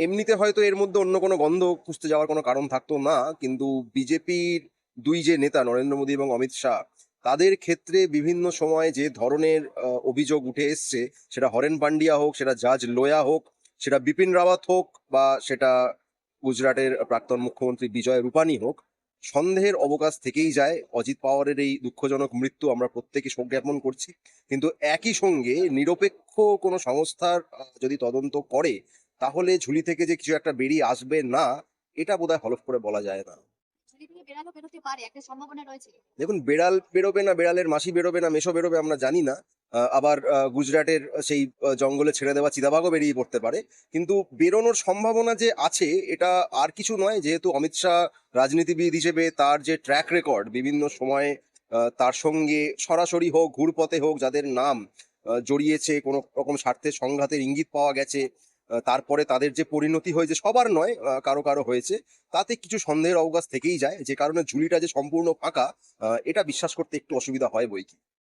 এমনিতে হয়তো এর মধ্যে অন্য কোনো গন্ধ খুঁজতে যাওয়ার কোনো কারণ থাকতো না। কিন্তু বিজেপির ২ যে নেতা নরেন্দ্র মোদী এবং অমিত শাহ, তাদের ক্ষেত্রে বিভিন্ন সময়ে যে ধরনের অভিযোগ উঠে এসছে, সেটা হরেন পান্ডিয়া হোক, সেটা জাজ লোয়া হোক, সেটা বিপিন রাওয়াত হোক, বা সেটা গুজরাটের প্রাক্তন মুখ্যমন্ত্রী বিজয় রূপানী হোক, সন্দেহের অবকাশ থেকেই যায়। অজিত পাওয়ারের এই দুঃখজনক মৃত্যু আমরা প্রত্যেকে শোক জ্ঞাপন করছি। কিন্তু একই সঙ্গে নিরপেক্ষ কোনো সংস্থার যদি তদন্ত করে, তাহলে ঝুলি থেকে যে কিছু একটা বেরিয়ে আসবে না, এটা বোধহয় হলফ করে বলা যায় না। ঝুলি থেকে বেড়ালও বেরোতে পারে, একটা সম্ভাবনা রয়েছে। দেখুন, বেড়াল বেরোবে না, বেড়ালের মাসি বেরোবে না, মেছো বেরোবে আমরা জানি না। আবার গুজরাটের সেই জঙ্গলে ছেড়ে দেওয়া চিতাবাঘও বেরিয়ে পড়তে পারে। কিন্তু বেরোনোর সম্ভাবনা যে আছে, এটা আর কিছু নয়, যেহেতু অমিত শাহ রাজনীতিবিদ হিসেবে তার যে ট্র্যাক রেকর্ড বিভিন্ন সময়ে তার সঙ্গে সরাসরি হোক, ঘুরপথে হোক, যাদের নাম জড়িয়েছে, কোনো রকম স্বার্থের সংঘাতের ইঙ্গিত পাওয়া গেছে, তারপরে তাদের যে পরিণতি হয়েছে, সবার নয়, কারো, কারো হয়েছে। তাতে কিছু সন্দেহের অবকাশ থেকেই যায়। যে কারণে ঝুলিটা যে সম্পূর্ণ ফাঁকা, এটা বিশ্বাস করতে একটু অসুবিধা হয় বৈকি।